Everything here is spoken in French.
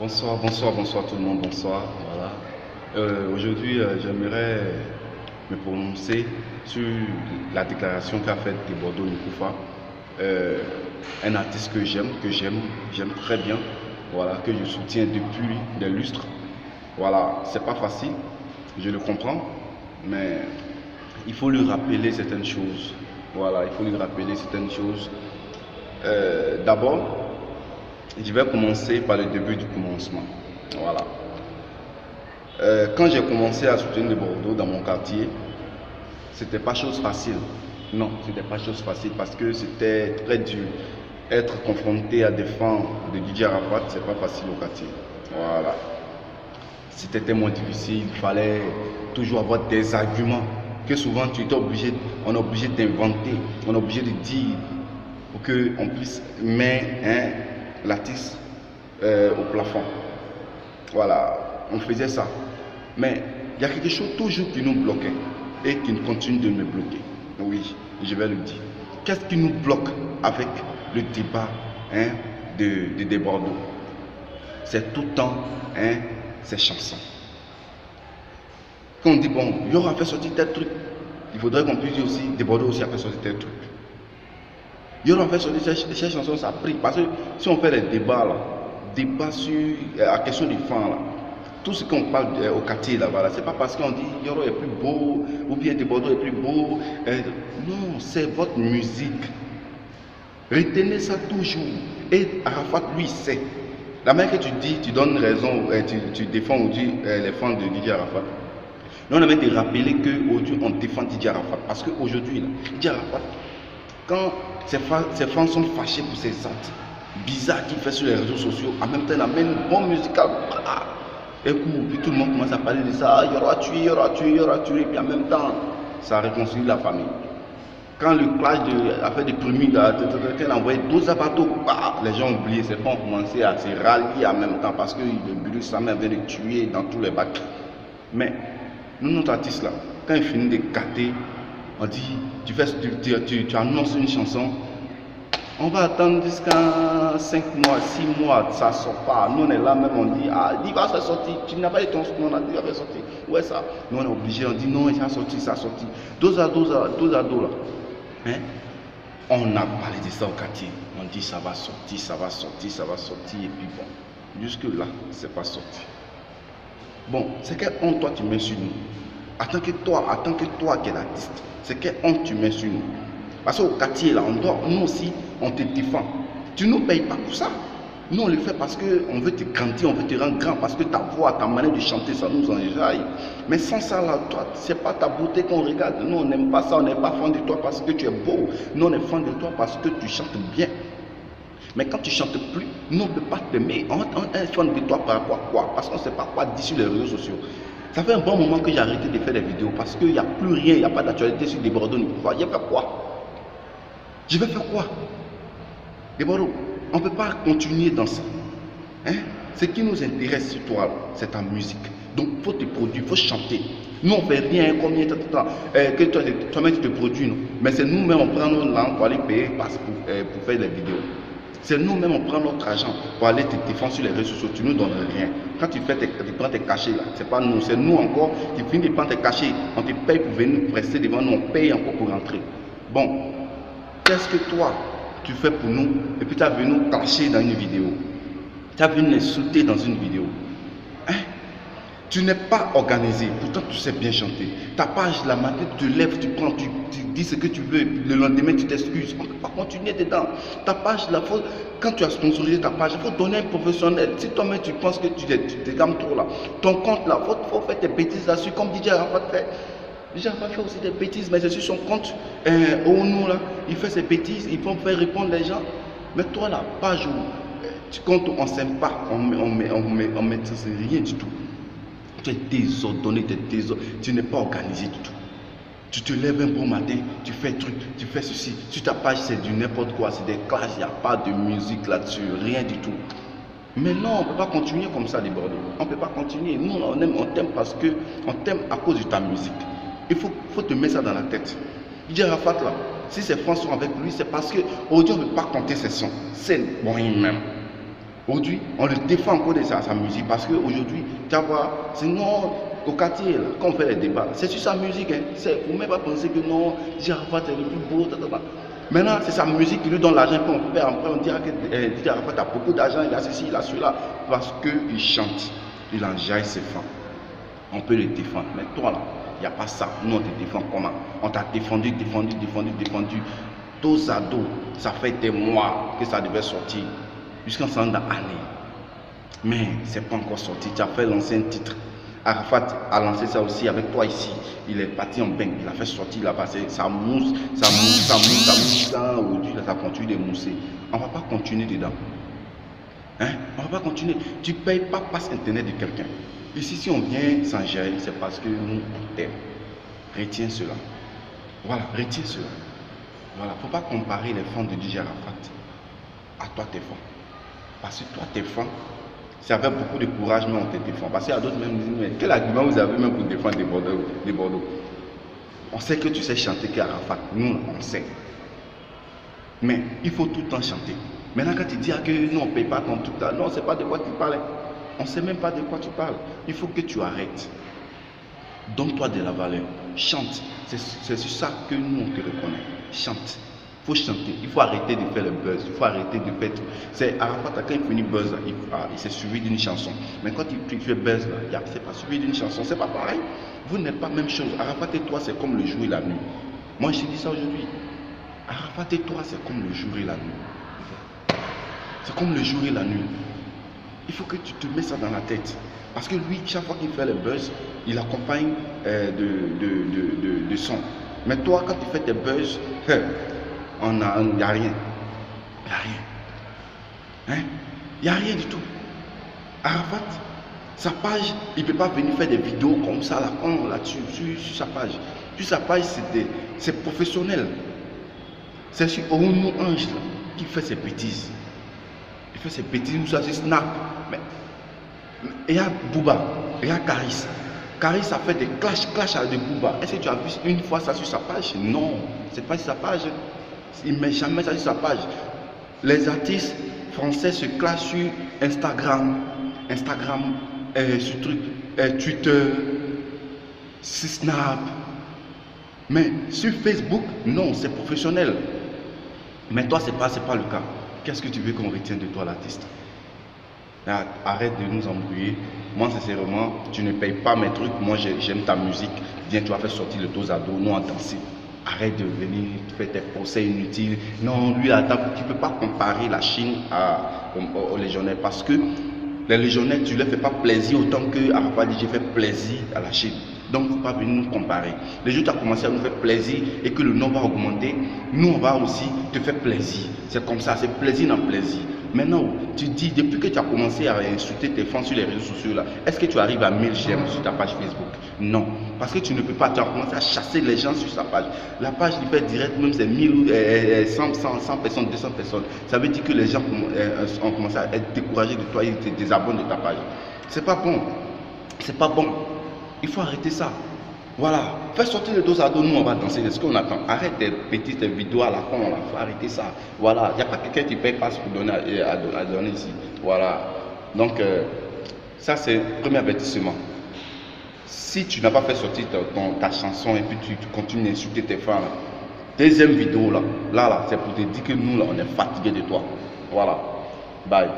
Bonsoir, bonsoir, bonsoir tout le monde, bonsoir. Voilà. Aujourd'hui, j'aimerais me prononcer sur la déclaration qu'a faite de Bordeaux Nkoufa, un artiste que j'aime très bien, voilà, que je soutiens depuis des lustres. Voilà, c'est pas facile, je le comprends, mais il faut lui rappeler certaines choses. Voilà, il faut lui rappeler certaines choses. D'abord, je vais commencer par le début du commencement. Voilà. Quand j'ai commencé à soutenir le Bordeaux dans mon quartier, c'était pas chose facile. Non, c'était pas chose facile parce que c'était très dur. Être confronté à des fans de Didier Arafat, c'est pas facile au quartier. Voilà. C'était tellement difficile, il fallait toujours avoir des arguments que souvent on est obligé d'inventer, on est obligé de dire pour qu'on puisse mettre l'artiste au plafond. Voilà, on faisait ça. Mais il y a quelque chose toujours qui nous bloquait et qui continue de me bloquer. Oui, je vais le dire. Qu'est-ce qui nous bloque avec le débat de Bordeaux? C'est tout le temps ces chansons. Quand on dit, bon, il y aura fait sortir tel truc, il faudrait qu'on puisse dire aussi, de Bordeaux aussi a fait sortir tel truc. Il y aura fait sortir ces chansons, ça a pris. Parce que si on fait des débats là, débat sur la question des fans là, tout ce qu'on parle au quartier là-bas, là, c'est pas parce qu'on dit Yoro est plus beau ou bien de Bordeaux est plus beau. Non, c'est votre musique. Retenez ça toujours. Et Arafat, lui, sait. La manière que tu dis, tu donnes raison, tu défends aujourd'hui les fans de Didier Arafat. Nous, on avait de rappeler qu'aujourd'hui, on défend Didier Arafat. Parce qu'aujourd'hui, Didier Arafat, quand ses fans sont fâchés pour ses actes bizarres qu'il fait sur les réseaux sociaux, en même temps, il amène une bombe musicale. Et puis tout le monde commence à parler de ça, il y aura tué, il y aura tué, il y aura tué, et puis en même temps, ça réconcilie la famille. Quand le clash de l'affaire de Primi, qu'elle a envoyé 12 bateaux, les gens ont oublié, ces fans ont commencé à se rallier en même temps parce que le virus sa mère vient de tuer dans tous les bacs. Mais nous, notre artiste là, quand il finit de gâter, on dit, tu annonces une chanson, on va attendre jusqu'à 5 mois, 6 mois, ça ne sort pas. Nous, on est là même, on dit, il va se sortir. Tu n'as pas eu ton son, on a dit, il va sortir. Où est ça? Nous, on est obligé, on dit, non, il a sorti, ça a sorti. Dos à dos là. On a parlé de ça au quartier. On dit, ça va sortir, ça va sortir, ça va sortir. Et puis bon, jusque-là, c'est pas sorti. Bon, c'est quelle honte toi tu mets sur nous? En tant que toi qui es l'artiste, c'est quelle honte tu mets sur nous? Parce qu'au quartier, là, nous aussi, on te défend. Tu ne nous payes pas pour ça. Nous, on le fait parce qu'on veut te grandir, on veut te rendre grand, parce que ta voix, ta manière de chanter, ça nous enjaille. Mais sans ça, là, toi, c'est pas ta beauté qu'on regarde. Nous, on n'aime pas ça, on n'est pas fan de toi parce que tu es beau. Nous, on est fan de toi parce que tu chantes bien. Mais quand tu chantes plus, nous, on ne peut pas t'aimer. On est fan de toi par rapport à quoi? Parce qu'on ne sait pas quoi dire sur les réseaux sociaux. Ça fait un bon moment que j'ai arrêté de faire des vidéos parce qu'il n'y a plus rien, il n'y a pas d'actualité sur des Bordeaux. Il y a fait quoi? Je vais faire quoi? Et bon, on ne peut pas continuer dans ça. Ce qui nous intéresse sur toi, c'est ta musique. Donc, il faut te produire, il faut chanter. Nous, on ne fait rien, combien de temps que toi-même tu te produis, non? Mais c'est nous-mêmes, on prend nos langues pour aller payer pour faire des vidéos. C'est nous-mêmes, on prend notre argent pour aller te défendre sur les réseaux sociaux. Tu ne nous donnes rien. Quand tu prends tes cachets, là, c'est pas nous, c'est nous encore qui finissent de prendre tes cachets. On te paye pour venir nous presser devant nous, on paye encore pour rentrer. Bon. Qu'est-ce que toi, tu fais pour nous et puis tu as venu nous clasher dans une vidéo. Tu as venu nous insulter dans une vidéo. Tu n'es pas organisé, pourtant tu sais bien chanter. Ta page, la matin, tu te lèves, tu prends, tu dis ce que tu veux, le lendemain tu t'excuses. On ne peut pas continuer dedans. Ta page, quand tu as sponsorisé ta page, il faut donner un professionnel. Si toi-même tu penses que tu te gammes trop là, ton compte là, il faut faire tes bêtises là-dessus comme DJ Arafat fait. Déjà, on va faire aussi des bêtises, mais c'est sur son compte, au nous là, il fait ses bêtises, il peut faire répondre les gens. Mais toi là, page où quand on ne s'aime pas, on met rien du tout. Tu es désordonné, tu n'es pas organisé du tout. Tu te lèves un bon matin, tu fais truc, tu fais ceci. Sur ta page, c'est du n'importe quoi, c'est des classes, il n'y a pas de musique là-dessus, rien du tout. Mais non, on ne peut pas continuer comme ça, les Bordeaux. On ne peut pas continuer. Nous, on t'aime parce qu'on t'aime à cause de ta musique. Il faut te mettre ça dans la tête. Didier Arafat là, si ses fans sont avec lui, c'est parce qu'aujourd'hui on ne peut pas compter ses sons. C'est bon même. Aujourd'hui, on le défend encore de sa musique parce qu'aujourd'hui, tu vas voir, sinon, au quartier, là, quand on fait les débats, c'est sur sa musique. Hein. Il ne faut même pas penser que non, DJ Arafat est le plus beau. Maintenant, c'est sa musique qui lui donne l'argent qu'on fait. Après, on dira que DJ Arafat a beaucoup d'argent, il a ceci, il a cela. Parce qu'il chante, il enjaille ses fans. On peut le défendre. Mais toi, là, il n'y a pas ça. Nous, on te défend comment? On t'a défendu. Dos à dos, ça fait des mois que ça devait sortir. Jusqu'en s'en année. Mais c'est pas encore sorti. Tu as fait l'ancien titre. Arafat a lancé ça aussi avec toi ici. Il est parti en bain. Il a fait sortir là-bas. Ça mousse. Aujourd'hui, ça continue de mousser. On ne va pas continuer dedans. Hein? On ne va pas continuer. Tu ne payes pas passe internet de quelqu'un. Ici, si on vient sans gérer, c'est parce que nous, on t'aime. Retiens cela. Voilà, retiens cela. Voilà, il ne faut pas comparer les fans de DJ Arafat à toi, tes fans. Parce que toi, tes fans, c'est avec beaucoup de courage, mais on te défend. Parce qu'il y a d'autres même qui disent, mais quel argument vous avez même pour défendre des Bordeaux? On sait que tu sais chanter qu'Arafat. Nous, on sait. Mais il faut tout le temps chanter. Maintenant, quand tu dis que nous, on ne paye pas ton tout là, non, c'est pas de quoi tu parles. On ne sait même pas de quoi tu parles. Il faut que tu arrêtes. Donne-toi de la valeur. Chante. C'est sur ça que nous, on te reconnaît. Chante. Il faut chanter. Il faut arrêter de faire le buzz. Il faut arrêter de faire tout. C'est Arafat, quand il finit buzz, il s'est suivi d'une chanson. Mais quand il fait buzz, c'est pas suivi d'une chanson. C'est pas pareil. Vous n'êtes pas la même chose. Arafat et toi, c'est comme le jour et la nuit. Moi, je dis ça aujourd'hui. Arafat et toi, c'est comme le jour et la nuit. C'est comme le jour et la nuit. Il faut que tu te mets ça dans la tête. Parce que lui, chaque fois qu'il fait le buzz, il accompagne de son. Mais toi, quand tu fais tes buzz, il n'y a rien. Il n'y a rien. Hein? Il n'y a rien du tout. Arafat, sa page, il ne peut pas venir faire des vidéos comme ça là-dessus, sur sa page. Sur sa page, c'est professionnel. C'est sur Ounou Ange qui fait ses bêtises. Il fait ses bêtises, nous ça c'est Snap. Mais il y a Booba, il y a Caris. Caris a fait des clash avec Booba. Est-ce que tu as vu une fois ça sur sa page? Non, c'est pas sur sa page. Il ne met jamais ça sur sa page. Les artistes français se clashent sur Instagram, sur Twitter, sur Snap. Mais sur Facebook, non, c'est professionnel. Mais toi, c'est pas le cas. Qu'est-ce que tu veux qu'on retienne de toi, l'artiste? Arrête de nous embrouiller. Moi, sincèrement, tu ne payes pas mes trucs. Moi, j'aime ta musique. Viens, tu vas faire sortir le dos à dos. Nous, en danser. Arrête de venir faire tes procès inutiles. Non, lui, attends, tu ne peux pas comparer la Chine aux légionnaires. Parce que les légionnaires, tu ne leur fais pas plaisir autant que Arafat dit, j'ai fait plaisir à la Chine. Donc, il ne faut pas venir nous comparer. Les jours où tu as commencé à nous faire plaisir et que le nombre va augmenter, nous, on va aussi te faire plaisir. C'est comme ça, c'est plaisir dans plaisir. Maintenant, tu dis, depuis que tu as commencé à insulter tes fans sur les réseaux sociaux, là, est-ce que tu arrives à 1000 j'aime sur ta page Facebook? Non. Parce que tu ne peux pas, tu as commencé à chasser les gens sur sa page. La page, il fait direct, même c'est 1000, 100 personnes, 200 personnes. Ça veut dire que les gens ont commencé à être découragés de toi et te désabonnent de ta page. C'est pas bon. C'est pas bon. Il faut arrêter ça. Voilà. Fais sortir le dos à dos, nous on va danser. C'est ce qu'on attend. Arrête tes petites vidéos à la con, il faut arrêter ça. Voilà. Il n'y a pas quelqu'un qui paye passe pour donner à donner ici. Voilà. Donc, ça c'est le premier avertissement. Si tu n'as pas fait sortir ta chanson et puis tu continues d'insulter tes fans, deuxième vidéo là, c'est pour te dire que nous là, on est fatigués de toi. Voilà. Bye.